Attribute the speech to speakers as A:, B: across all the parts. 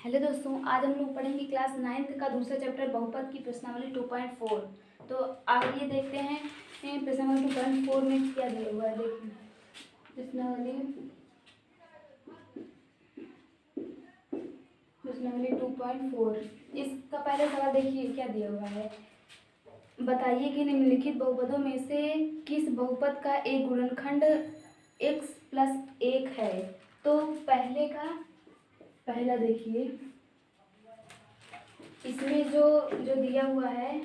A: Hello दोस्तों, आज हम लोग पढ़ेंगे क्लास 9th का दूसरा चैप्टर बहुपद की प्रश्नावली 2.4। तो आइए देखते हैं प्रश्नावली 2.4 में क्या दिया हुआ है। देखिए प्रश्नावली 2.4, इसका पहले सवाल देखिए क्या दिया हुआ है। बताइए कि निम्नलिखित बहुपदों में से किस बहुपद का एक गुणनखंड x+1 है। तो पहला देखिए, इसमें जो जो दिया हुआ है,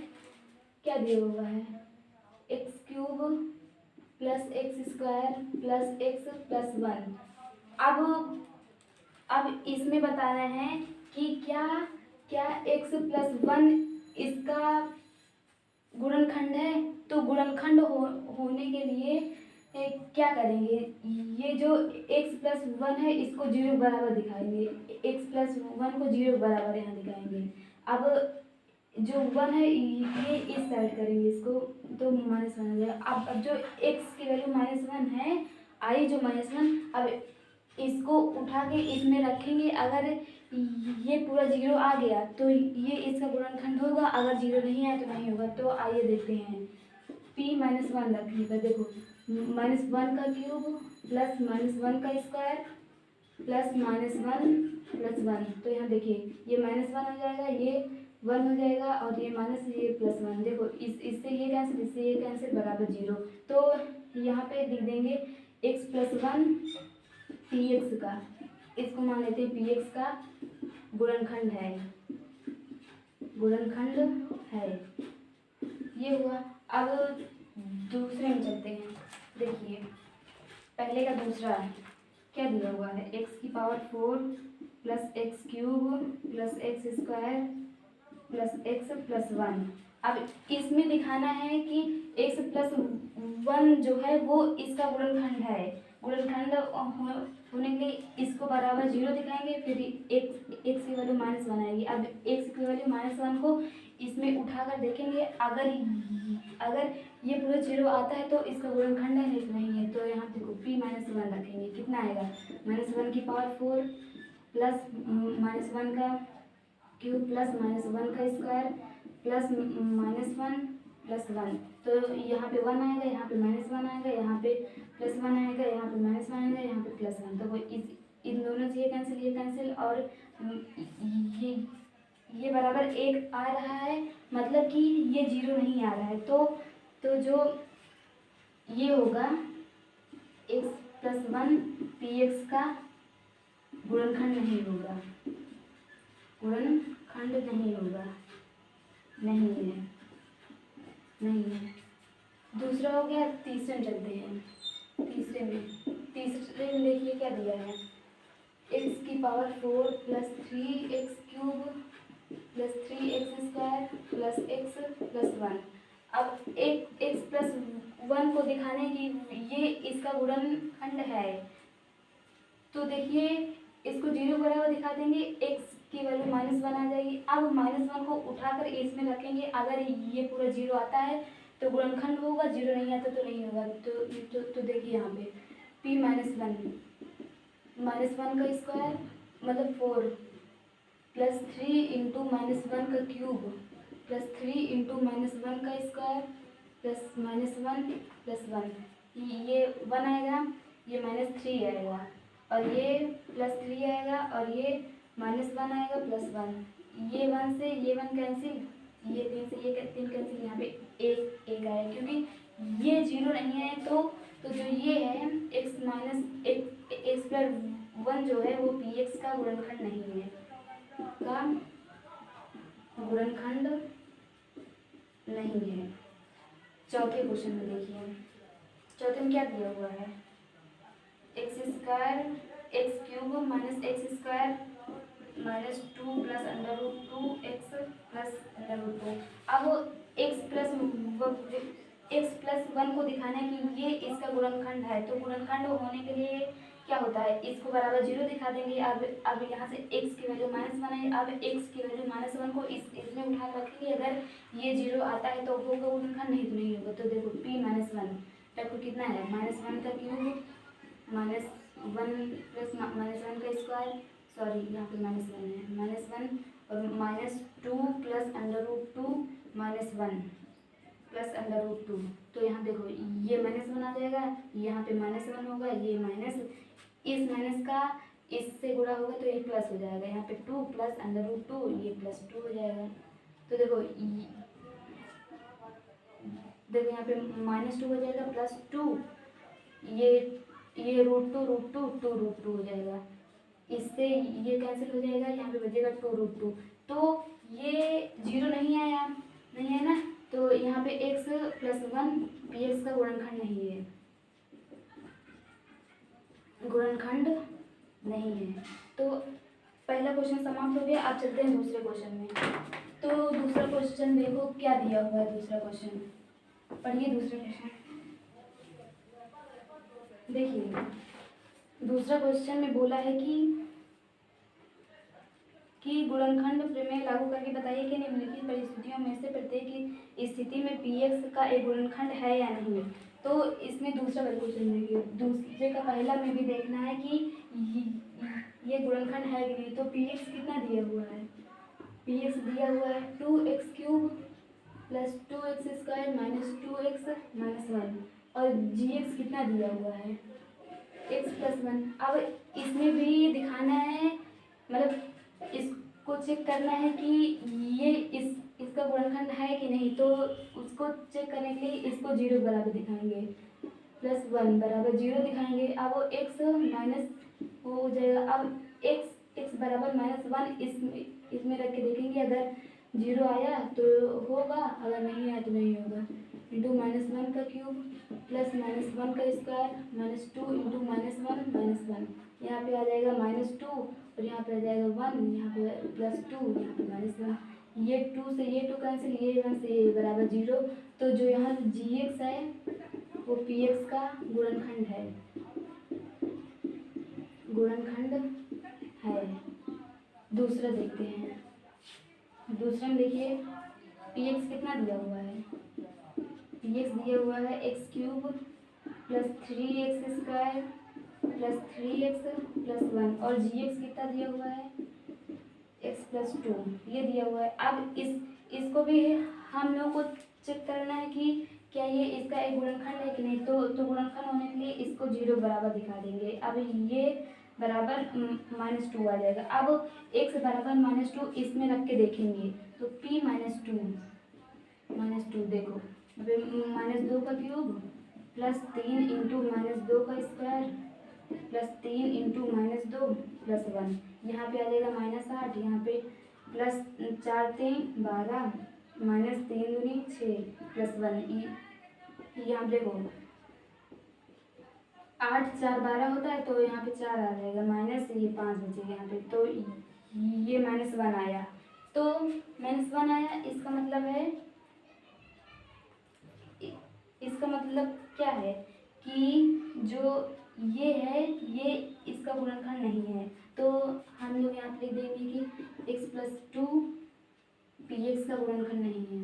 A: क्या दिया हुआ है, x³ + x² + x+1। अब इसमें बताना है कि क्या x+1 इसका गुणनखंड है। तो गुणनखंड होने के लिए क्या करेंगे, ये जो x+1 है इसको 0 बराबर दिखाएंगे, x+1 को 0 बराबर यहाँ दिखाएंगे। अब जो 1 है ये इस साइड करेंगे इसको, तो -1 हो जाएगा। अब जो x की वैल्यू -1 है, आई जो -1, अब इसको उठा के इसमें रखेंगे। अगर ये पूरा 0 आ गया तो ये इसका गुणनखंड होगा, अगर 0 नहीं आया तो नहीं होगा। तो आइए देखते हैं, p-1 रखिएगा। देखो, -1 का क्यूब प्लस -1 का स्क्वायर प्लस -1 +1। तो यहाँ देखिए, ये -1 हो जाएगा, ये 1 हो जाएगा, और ये माइनस, ये +1। देखो, इससे ये कैंसिल, इससे ये कैंसिल, बराबर 0। तो यहाँ पे लिख देंगे x+1 px का, इसको मान लेते हैं px का गुणनखंड है, ये हुआ। अब दूसरे में चलते हैं। देखिए, पहले का दूसरा क्या दिया हुआ है, x⁴ + x³ + x² + x+1। अब इसमें दिखाना है कि x+1 जो है वो इसका गुणनखंड है। गुणनखंड होने के लिए इसको बराबर 0 दिखाएंगे, फिर x की वैल्यू -1 आएगी। अब x की वैल्यू -1 को इसमें उठाकर देखेंगे, अगर ये पूरा 0 आता है तो इसका गुणनखंड है, नहीं तो नहीं है। तो यहाँ देखो, p-1 रखेंगे, कितना आएगा, -1⁴ प्लस -1 का क्यूब प्लस -1 का स्क्वायर प्लस -1 +1। तो यहाँ पे 1 आएगा, यहाँ पे -1 आएगा, यहाँ पे +1 आएगा, यहाँ पे -1 आएगा, यहाँ पे +1। तो वो इन दोनों से ये कैंसिल, और ये बराबर 1 आ रहा है, मतलब कि ये 0 नहीं आ रहा है। तो जो ये होगा x+1 px का गुणनखंड नहीं होगा, नहीं है। दूसरा हो गया। तीसरे में चलते हैं। तीसरे में देखिए क्या दिया है, x⁴ + 3x³ + 3x² + x+1। अब x+1 को दिखाने की ये इसका गुणनखंड है, तो देखिए इसको 0 बराबर दिखा देंगे, x की वैल्यू -1 आ जाएगी। अब -1 को उठाकर इसमें रखेंगे, अगर ये पूरा 0 आता है तो गुणनखंड होगा, 0 नहीं आता तो नहीं होगा। तो देखिए यहाँ पे p-1 का स्क्वायर मतलब 4 + 3 × -1 का क्यूब + 3 × -1 का स्क्वायर प्लस -1 +1। ये 1 आएगा, ये -3 आएगा, और ये +3 आएगा, और ये -1 आएगा +1। ये 1 से ये 1 कैंसिल, ये 3 से ये 3 कैंसिल, यहाँ पे 1 आएगा, क्योंकि ये 0 नहीं है। तो जो ये है x+1 जो है वो px का गुणनखंड नहीं है, चौथे क्वेश्चन में देखिए, चौथे में क्या दिया हुआ है, x² x³ -x² -2 + √2x +√2। अब x+1 को दिखाना है कि ये इसका गुणनखंड है। तो गुणनखंड होने के लिए क्या होता है, इसको बराबर 0 दिखा देंगे। अब यहाँ से x की वैल्यू -1 है, अब x की वैल्यू -1 को इसमें उठा रखेंगे, अगर ये 0 आता है तो होगा गुणनखंड, नहीं तो नहीं होगा। तो देखो p-1 देखो कितना है, -1 का क्यूब -1 + -1 का स्क्वायर सॉरी यहाँ पे -1 है, -1 और -2 प्लस √2 -1 प्लस √2। तो यहाँ देखो ये -1 आ जाएगा, यहाँ पे -1 होगा, ये माइनस, इस माइनस का इससे गुणा होगा तो ये प्लस हो जाएगा, यहाँ पे 2 प्लस √2, ये +2 हो जाएगा। तो देखो यहाँ पे -2 हो जाएगा +2, ये √2 2√2 हो जाएगा, इससे ये कैंसिल हो जाएगा, यहाँ पे बचेगा 2√2। तो ये 0 नहीं आया, नहीं है ना, तो यहाँ पे x + 1 px का गुणनखंड नहीं है, गुणनखंड नहीं है। तो पहला क्वेश्चन समाप्त हो गया। अब चलते हैं दूसरे क्वेश्चन में। तो दूसरा क्वेश्चन देखो क्या दिया हुआ है। दूसरा क्वेश्चन पढ़िए। दूसरा क्वेश्चन देखिए, दूसरा क्वेश्चन में बोला है कि गुणनखंड प्रमेय लागू करके बताइए कि निम्नलिखित परिस्थितियों में से प्रत्येक स्थिति में px का एक गुणनखंड है या नहीं। तो इसमें दूसरा वाला क्वेश्चन देखिए, दूसरे का पहला में भी देखना है कि ये गुणनखंड है कि नहीं। तो px कितना दिया हुआ है, px दिया हुआ है 2x³ + 2x² - 2x - 1 और gx कितना दिया हुआ है x + 1। अब इसमें भी दिखाना है, मतलब इसको चेक करना है कि ये इसका गुणनखंड है कि नहीं। तो उसको चेक करने के लिए इसको 0 बराबर दिखाएंगे, +1 बराबर 0 दिखाएंगे। अब वो x माइनस हो जाएगा। अब x बराबर -1 इसमें रख के देखेंगे, अगर 0 आया तो होगा, अगर नहीं आया तो नहीं होगा। इंटू -1 का क्यूब प्लस -1 का स्क्वायर -2 इंटू -1 -1, यहाँ पे आ जाएगा -2 और यहाँ पे आ जाएगा 1, यहाँ पे +2, यहाँ पे -1। ये 2 से ये 2 कैंसिल, ये 1 से ये बराबर 0। तो जो यहाँ gx है वो px का गुणनखंड है, गुणनखंड है। दूसरा देखते हैं। दूसरा में देखिए px कितना दिया हुआ है, px दिया हुआ है x³ + 3x² + 3x + 1 और gx कितना दिया हुआ है x + 2 ये दिया हुआ है। अब इसको भी हम लोग को चेक करना है कि क्या ये इसका एक गुणनखंड है कि नहीं। तो गुणनखंड होने के लिए इसको 0 बराबर दिखा देंगे। अब ये बराबर -2 आ जाएगा। अब x बराबर -2 इसमें रख के देखेंगे तो p -2 देखो, -2 का क्यूब + 3 इंटू -2 का स्क्वायर + 3 इंटू -2 + 1, यहाँ पे आ जाएगा -8, यहाँ पे +4 3 12 -3 दूनी 6 + 1, यहाँ पे देखो 8 4 12 होता है, तो यहाँ पे 4 आ जाएगा, माइनस ये 5 बचेगा यहाँ पे। तो ये -1 आया, तो -1 आया, इसका मतलब क्या है कि जो ये है ये इसका गुणनखंड नहीं है। तो हम लोग यहाँ पे लिख देंगे कि x + 2 px का गुणनखंड नहीं है,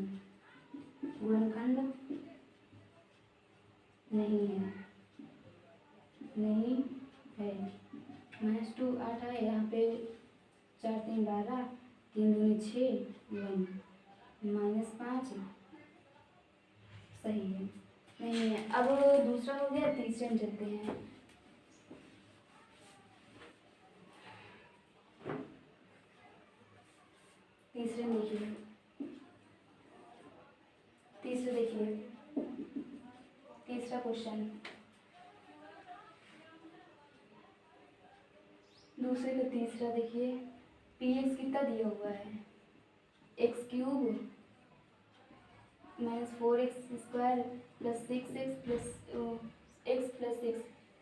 A: गुणनखंड नहीं है, नहीं है। -2 8 है, यहाँ पे 4 3 12 3 दूनी 6 1 -5 सही है, नहीं है। अब दूसरा हो गया, तीसरे में चलते हैं। तीसरे देखिए, तीसरा क्वेश्चन, दूसरे का तीसरा देखिए, px कितना दिया हुआ है x³ -4x² + 6x + x + 6,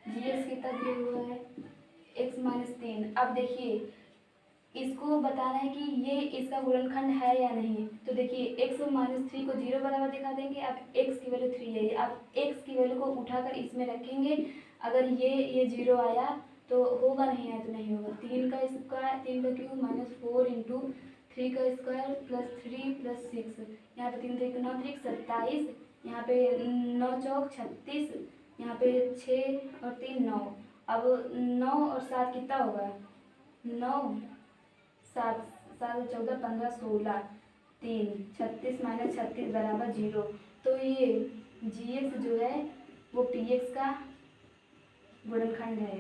A: gx कितना दिया हुआ है x - 3। अब देखिए इसको बताना है कि ये इसका गुणनखंड है या नहीं। तो देखिए x - 3 को 0 बराबर दिखा देंगे। अब x की वैल्यू 3 है, अब x की वैल्यू को उठाकर इसमें रखेंगे, अगर ये 0 आया तो होगा, नहीं आया तो नहीं होगा। 3 का क्यूब -4 इंटू 3 का स्क्वायर + 3 + 6, यहाँ पे 3 3 9 3 27, यहाँ पे 9 चौक 36, यहाँ पे 6 और 3 9। अब 9 और 7 कितना होगा 9 7 7 14 15 16 3 36 माइनस 36 बराबर 0। तो ये जी एक्स जो है वो पी एक्स का गुणनखंड है।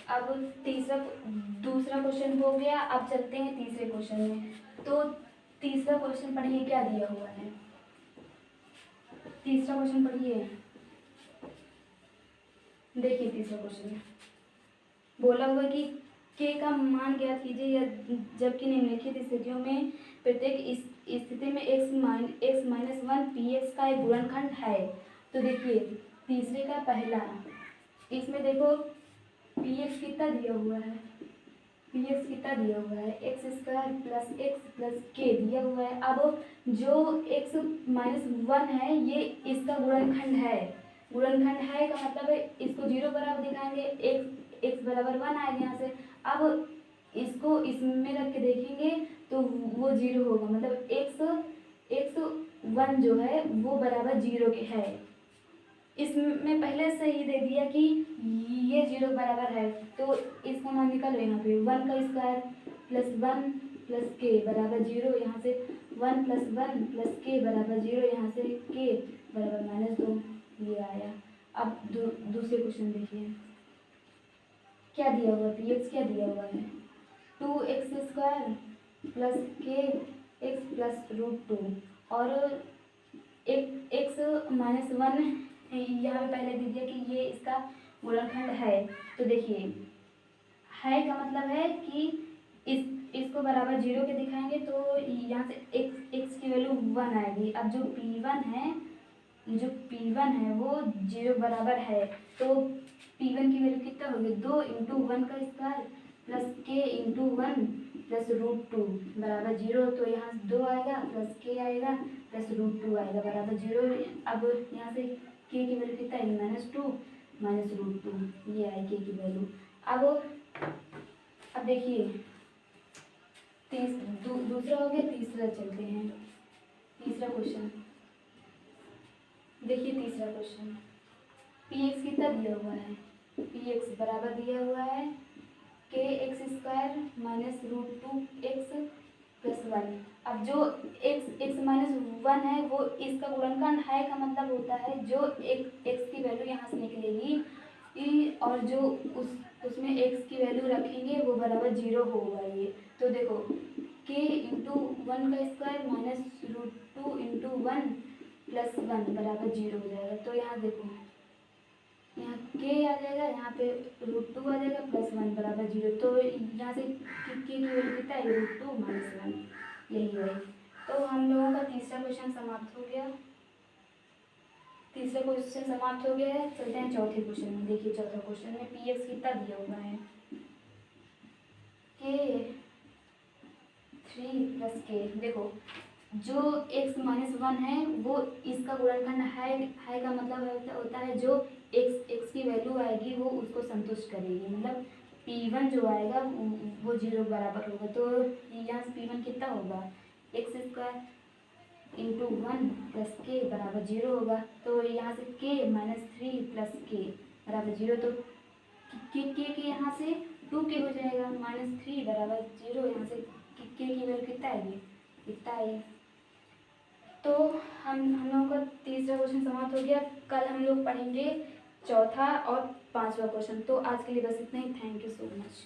A: अब दूसरा क्वेश्चन हो गया। अब चलते हैं तीसरे क्वेश्चन में। तो तीसरा क्वेश्चन पढ़िए, क्या दिया हुआ है। तीसरा क्वेश्चन पढ़िए, देखिए तीसरा क्वेश्चन बोला हुआ कि के का मान ज्ञात कीजिए या जबकि निम्नलिखित स्थितियों में प्रत्येक इस स्थिति में x माइनस 1 पी एक्स का एक गुणनखंड है। तो देखिए तीसरे का पहला, इसमें देखो पी एक्स कितना दिया हुआ है, x square plus x plus के दिया हुआ है। अब जो एक्स माइनस 1 है ये इसका गुणनखंड है। का मतलब है इसको 0 बराबर दिखाएंगे, एक्स बराबर 1 आएगा यहाँ से। अब इसको इसमें रख के देखेंगे तो वो 0 होगा, मतलब एक्स 1 जो है वो बराबर 0 के है। इसमें पहले से ही दे दिया कि ये 0 बराबर है, तो इसका मान निकालो यहाँ पे 1 का स्क्वायर प्लस 1 प्लस के बराबर 0, यहाँ से 1 प्लस 1 प्लस के बराबर 0, यहाँ से के बराबर -2, ये आया। अब दूसरे क्वेश्चन देखिए, क्या दिया हुआ पी एक्स क्या दिया हुआ है 2x² प्लस के एक्स प्लस √2 और एक्स माइनस 1 यहाँ पे पहले दे दिया कि ये इसका गुणनखंड है। तो देखिए है का मतलब है कि इसको बराबर 0 के दिखाएंगे तो यहाँ से x की वैल्यू 1 आएगी। अब जो P1 है वो 0 बराबर है, तो P1 की वैल्यू कितना होगी 2 × 1 का स्क्वायर प्लस के × 1 प्लस √2 बराबर 0। तो यहाँ 2 आएगा प्लस के आएगा प्लस √2 आएगा बराबर 0। अब यहाँ से के की वैल्यू कितना आएगी -2 माइनस √2, ये आई के की वैल्यू। अब देखिए दूसरा हो गया, तीसरा चलते हैं। तीसरा क्वेश्चन देखिए, तीसरा क्वेश्चन पी एक्स कितना दिया हुआ है, पी एक्स बराबर दिया हुआ है के x² माइनस √2x प्लस 1। अब जो x माइनस 1 है वो इसका गुणनखंड है का मतलब होता है जो x की वैल्यू यहाँ से निकलेगी और जो उसमें x की वैल्यू रखेंगे वो बराबर 0 होगा ये। तो देखो k × 1 का स्क्वायर माइनस √2 × 1 प्लस 1 बराबर 0 हो जाएगा। तो यहाँ देखो यहाँ k आ जाएगा, यहाँ पे √2 आ जाएगा प्लस 1 बराबर 0। तो यहाँ से k की वैल्यू कितना है √2 माइनस 1, यही है। तो हम लोगों का तीसरा क्वेश्चन समाप्त हो गया। चलते हैं चौथे क्वेश्चन में। देखिए चौथा क्वेश्चन में पी एक्स कितना दिया हुआ है के 3 प्लस के। देखो जो x माइनस 1 है वो इसका गुणनखंड है का मतलब होता है जो x की वैल्यू आएगी वो उसको संतुष्ट करेगी, मतलब P1 जो आएगा वो 0 बराबर होगा। तो यहाँ से P1 कितना होगा x² × 1 प्लस के बराबर 0 होगा। तो यहाँ से k माइनस 3 प्लस के बराबर 0, तो के यहाँ से 2k हो जाएगा, -3 बराबर 0, यहाँ से k की वैल्यू कितना आएगी, इतना आएगी। तो हम लोगों का तीसरा क्वेश्चन समाप्त हो गया। कल हम लोग पढ़ेंगे चौथा और पांचवा क्वेश्चन। तो आज के लिए बस इतना ही। Thank you so much.